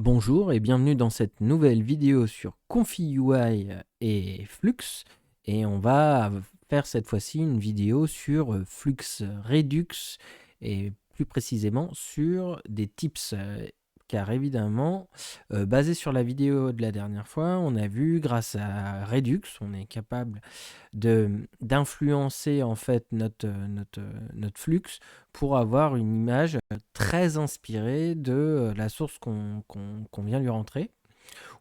Bonjour et bienvenue dans cette nouvelle vidéo sur ConfiUI et Flux. Et on va faire cette fois-ci une vidéo sur Flux Redux et plus précisément sur des tips. Car évidemment, basé sur la vidéo de la dernière fois, on a vu grâce à Redux, on est capable d'influencer en fait notre flux pour avoir une image très inspirée de la source qu'on vient lui rentrer.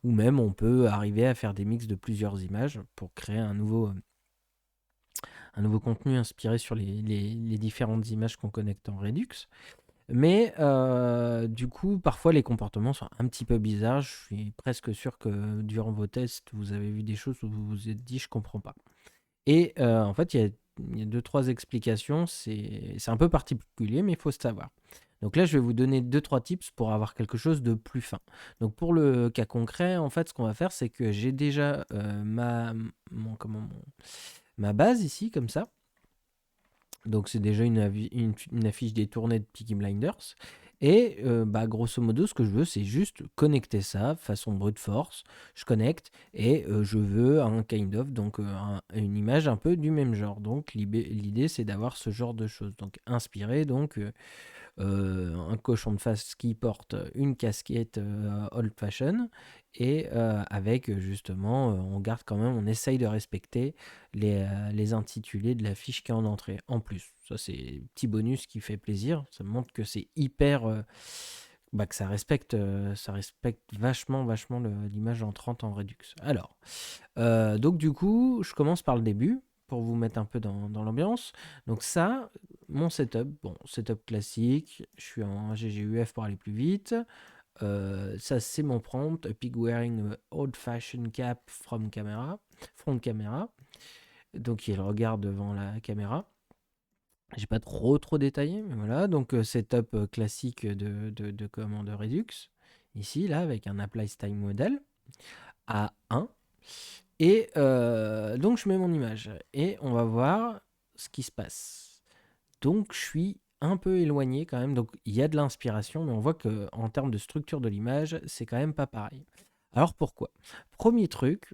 Ou même on peut arriver à faire des mix de plusieurs images pour créer un nouveau contenu inspiré sur les différentes images qu'on connecte en Redux. Mais du coup, parfois les comportements sont un petit peu bizarres. Je suis presque sûr que durant vos tests, vous avez vu des choses où vous vous êtes dit je comprends pas. Et en fait, il y a deux, trois explications. C'est un peu particulier, mais il faut se savoir. Donc là, je vais vous donner deux, trois tips pour avoir quelque chose de plus fin. Donc pour le cas concret, en fait, ce qu'on va faire, c'est que j'ai déjà ma base ici, comme ça. Donc c'est déjà une affiche détournée de Peaky Blinders. Et grosso modo, ce que je veux, c'est juste connecter ça façon brute force. Je connecte et je veux un kind of, donc une image un peu du même genre. Donc l'idée, c'est d'avoir ce genre de choses. Donc inspiré, donc un cochon de face qui porte une casquette old fashion et avec justement, on garde quand même, on essaye de respecter les intitulés de la fiche qui est en entrée. En plus, ça c'est petit bonus qui fait plaisir, ça montre que c'est hyper, que ça respecte vachement l'image entrante en Redux. Alors, donc du coup, je commence par le début pour vous mettre un peu dans l'ambiance. Donc ça, mon setup, bon, setup classique, je suis en GGUF pour aller plus vite. Ça, c'est mon prompt, a pig wearing a old-fashioned cap front camera. Donc il regarde devant la caméra. J'ai pas trop détaillé, mais voilà. Donc setup classique de commande Redux. Ici, là, avec un apply style model à 1. Et donc je mets mon image et on va voir ce qui se passe. Donc je suis un peu éloigné quand même, donc il y a de l'inspiration, mais on voit que en termes de structure de l'image, c'est quand même pas pareil. Alors pourquoi? Premier truc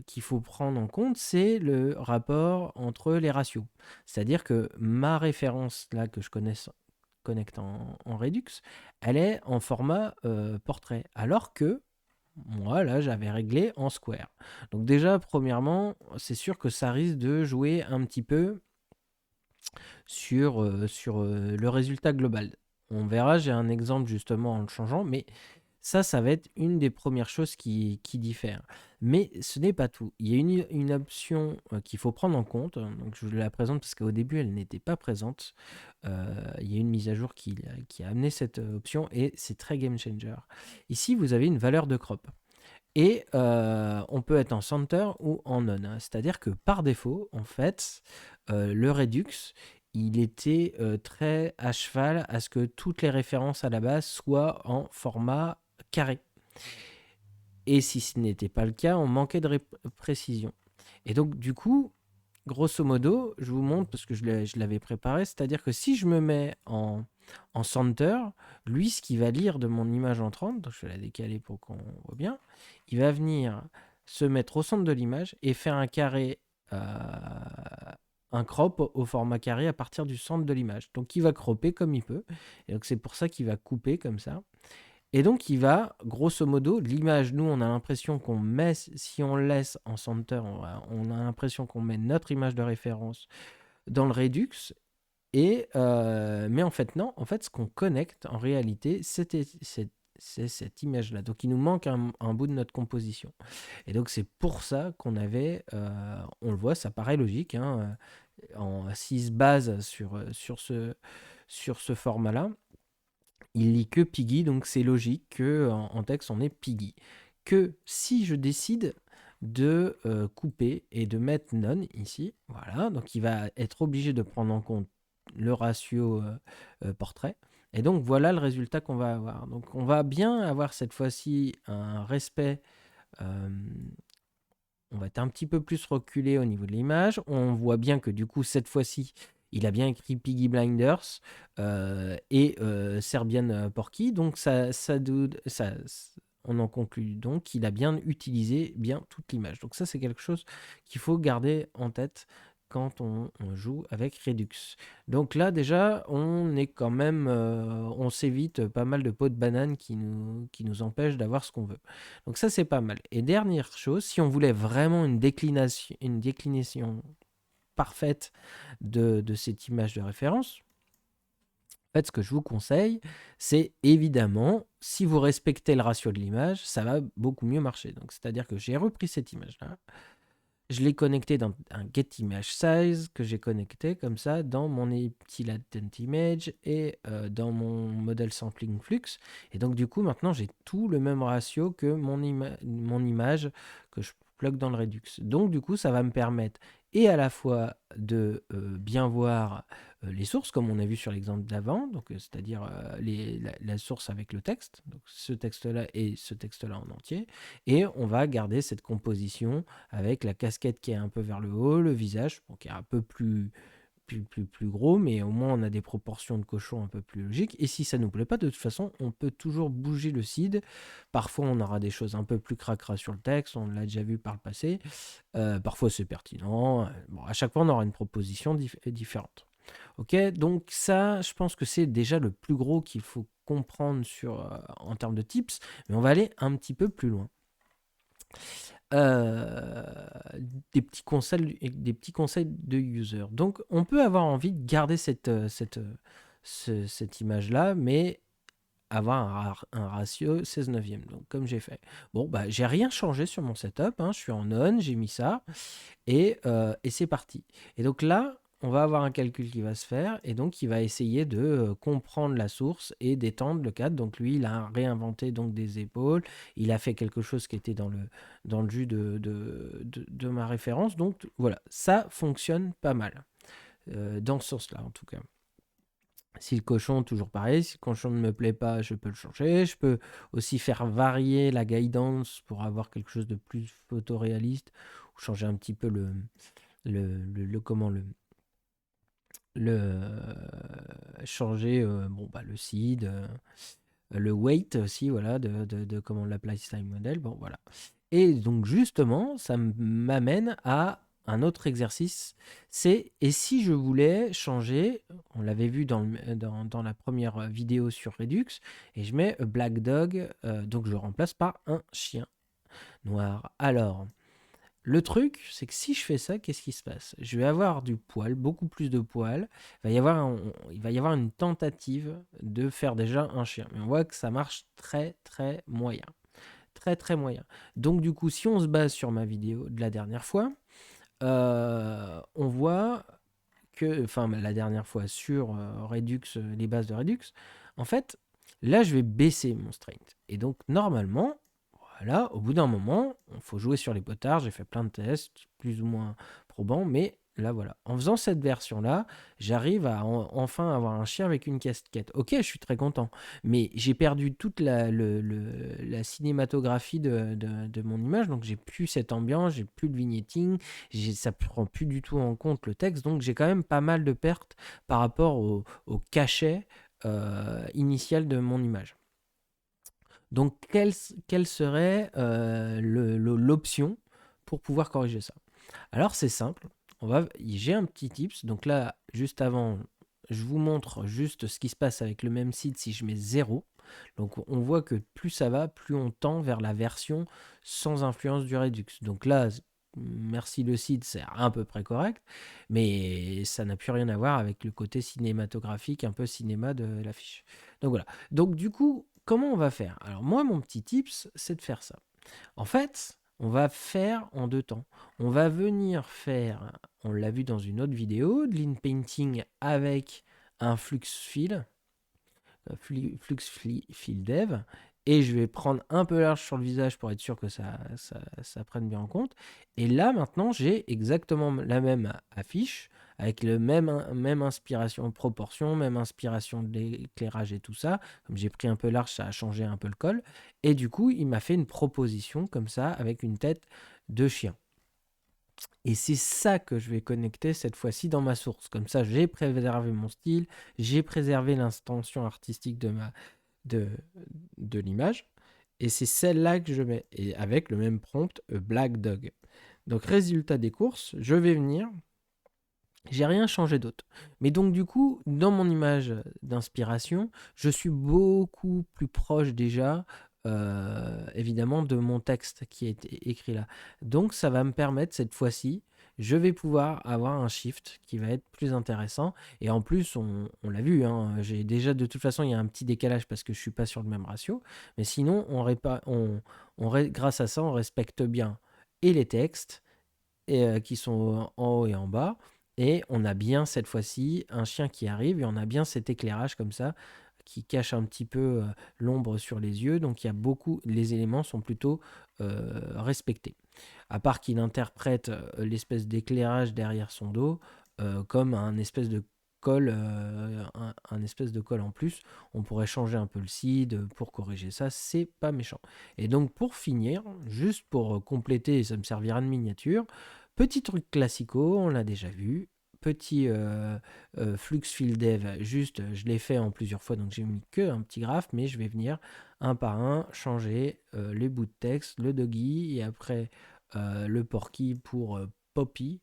qu'il faut prendre en compte, c'est le rapport entre les ratios. C'est-à-dire que ma référence là que je connecte en Redux, elle est en format portrait, alors que moi, là, j'avais réglé en square. Donc déjà, premièrement, c'est sûr que ça risque de jouer un petit peu sur le résultat global. On verra, j'ai un exemple justement en le changeant, mais ça va être une des premières choses qui diffère. Mais ce n'est pas tout. Il y a une option qu'il faut prendre en compte. Donc je la présente parce qu'au début, elle n'était pas présente. Il y a une mise à jour qui a amené cette option et c'est très game changer. Ici, vous avez une valeur de crop. Et on peut être en center ou en non, hein. C'est-à-dire que par défaut, en fait, le Redux, il était très à cheval à ce que toutes les références à la base soient en format carré. Et si ce n'était pas le cas, on manquait de précision. Et donc, du coup, grosso modo, je vous montre parce que je l'avais préparé, c'est-à-dire que si je me mets en center, lui, ce qu'il va lire de mon image entrante, donc je vais la décaler pour qu'on voit bien, il va venir se mettre au centre de l'image et faire un carré, un crop au format carré à partir du centre de l'image. Donc il va cropper comme il peut, et donc c'est pour ça qu'il va couper comme ça. Et donc, il va, grosso modo, l'image, nous, on a l'impression qu'on met, si on le laisse en center, on a l'impression qu'on met notre image de référence dans le Redux. Et, mais en fait, non. En fait, ce qu'on connecte, en réalité, c'est cette image-là. Donc, il nous manque un bout de notre composition. Et donc, c'est pour ça qu'on avait, on le voit, ça paraît logique, hein, s'il se base sur ce format-là, il lit que Piggy, donc c'est logique que en texte on ait Piggy. Que si je décide de couper et de mettre none ici, voilà, donc il va être obligé de prendre en compte le ratio portrait. Et donc voilà le résultat qu'on va avoir. Donc on va bien avoir cette fois-ci un respect. euh, on va être un petit peu plus reculé au niveau de l'image. On voit bien que du coup cette fois-ci Il a bien écrit Piggy Blinders et Serbian Porky, donc on en conclut donc qu'il a bien utilisé bien toute l'image. Donc ça, c'est quelque chose qu'il faut garder en tête quand on joue avec Redux. Donc là, déjà, on est quand même, on s'évite pas mal de pots de banane qui nous empêchent d'avoir ce qu'on veut. Donc ça, c'est pas mal. Et dernière chose, si on voulait vraiment une déclinaison parfaite de cette image de référence, en fait, ce que je vous conseille, c'est évidemment, si vous respectez le ratio de l'image, ça va beaucoup mieux marcher. Donc, c'est-à-dire que j'ai repris cette image-là, je l'ai connecté dans un get image size que j'ai connecté comme ça dans mon petit latent image et dans mon model sampling flux. Et donc, du coup, maintenant, j'ai tout le même ratio que mon image que je plug dans le Redux. Donc, du coup, ça va me permettre et à la fois de bien voir les sources, comme on a vu sur l'exemple d'avant, donc c'est-à-dire la source avec le texte, donc ce texte-là et ce texte-là en entier, et on va garder cette composition avec la casquette qui est un peu vers le haut, le visage bon, qui est un peu plus gros, mais au moins on a des proportions de cochon un peu plus logiques. Et si ça ne nous plaît pas, de toute façon, on peut toujours bouger le seed. Parfois, on aura des choses un peu plus cracra sur le texte, on l'a déjà vu par le passé. Parfois, c'est pertinent. Bon, à chaque fois, on aura une proposition différente. Ok, donc ça, je pense que c'est déjà le plus gros qu'il faut comprendre en termes de tips, mais on va aller un petit peu plus loin. Euh, des petits conseils de user. Donc, on peut avoir envie de garder cette image-là, mais avoir un ratio 16 neuvième, donc comme j'ai fait. Bon, bah, j'ai rien changé sur mon setup, hein, je suis en on, j'ai mis ça, et c'est parti. Et donc là, on va avoir un calcul qui va se faire, et donc il va essayer de comprendre la source et d'étendre le cadre. Donc lui, il a réinventé donc des épaules, il a fait quelque chose qui était dans le jus de ma référence. Donc voilà, ça fonctionne pas mal, dans ce sens-là en tout cas. Si le cochon, toujours pareil, si le cochon ne me plaît pas, je peux le changer. Je peux aussi faire varier la guidance pour avoir quelque chose de plus photoréaliste ou changer un petit peu changer bon, bah, le seed, le weight aussi, voilà, de comment on l'appelle style model. Bon, voilà. Et donc, justement, ça m'amène à un autre exercice. C'est, et si je voulais changer, on l'avait vu dans la première vidéo sur Redux, et je mets black dog, donc je remplace par un chien noir. Alors, le truc, c'est que si je fais ça, qu'est-ce qui se passe? Je vais avoir du poil, beaucoup plus de poil. Il va y avoir une tentative de faire déjà un chien. Mais on voit que ça marche très, très moyen. Très, très moyen. Donc, du coup, si on se base sur ma vidéo de la dernière fois, on voit que, enfin, la dernière fois sur Redux, les bases de Redux, en fait, là, je vais baisser mon strength. Et donc, normalement, voilà, au bout d'un moment, il faut jouer sur les potards. J'ai fait plein de tests, plus ou moins probants, mais là, voilà. En faisant cette version-là, j'arrive à enfin avoir un chien avec une casquette. Ok, je suis très content, mais j'ai perdu toute la cinématographie de mon image, donc j'ai plus cette ambiance, j'ai plus de vignetting, ça prend plus du tout en compte le texte, donc j'ai quand même pas mal de pertes par rapport au cachet initial de mon image. Donc, quelle serait l'option pour pouvoir corriger ça? Alors, c'est simple. J'ai un petit tips. Donc là, juste avant, je vous montre juste ce qui se passe avec le même site si je mets 0. Donc, on voit que plus ça va, plus on tend vers la version sans influence du Redux. Donc là, merci le site, c'est à peu près correct, mais ça n'a plus rien à voir avec le côté cinématographique, un peu cinéma de l'affiche. Donc voilà. Donc du coup, comment on va faire? Alors moi, mon petit tips, c'est de faire ça. En fait, on va faire en deux temps. On va venir faire, on l'a vu dans une autre vidéo, de l'inpainting avec un flux fill, fill dev, et je vais prendre un peu large sur le visage pour être sûr que ça prenne bien en compte. Et là, maintenant, j'ai exactement la même affiche, avec le même inspiration, proportion, même inspiration de l'éclairage et tout ça. Comme j'ai pris un peu large, ça a changé un peu le col. Et du coup, il m'a fait une proposition comme ça, avec une tête de chien. Et c'est ça que je vais connecter cette fois-ci dans ma source. Comme ça, j'ai préservé mon style, j'ai préservé l'intention artistique de, de l'image. Et c'est celle-là que je mets. Et avec le même prompt, Black Dog. Donc, résultat des courses, je vais venir. J'ai rien changé d'autre. Mais donc, du coup, dans mon image d'inspiration, je suis beaucoup plus proche déjà, évidemment, de mon texte qui a été écrit là. Donc, ça va me permettre cette fois-ci, je vais pouvoir avoir un shift qui va être plus intéressant. Et en plus, on l'a vu, hein, j'ai déjà, de toute façon, il y a un petit décalage parce que je suis pas sur le même ratio. Mais sinon, grâce à ça, on respecte bien et les textes qui sont en haut et en bas. Et on a bien cette fois-ci un chien qui arrive et on a bien cet éclairage comme ça qui cache un petit peu l'ombre sur les yeux. Donc il y a beaucoup, les éléments sont plutôt respectés. À part qu'il interprète l'espèce d'éclairage derrière son dos comme un espèce de colle, un espèce de colle en plus. On pourrait changer un peu le seed pour corriger ça, c'est pas méchant. Et donc pour finir, juste pour compléter, ça me servira de miniature, petit truc classico, on l'a déjà vu. Petit flux fill dev, juste je l'ai fait en plusieurs fois donc j'ai mis que un petit graphe, mais je vais venir un par un changer les bouts de texte, le doggy et après le porky pour puppy.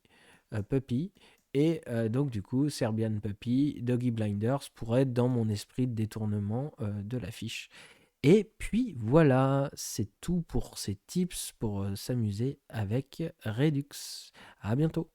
Et donc du coup, Serbian Puppy, Doggy Blinders pourrait être dans mon esprit de détournement de la fiche. Et puis voilà, c'est tout pour ces tips pour s'amuser avec Redux. À bientôt.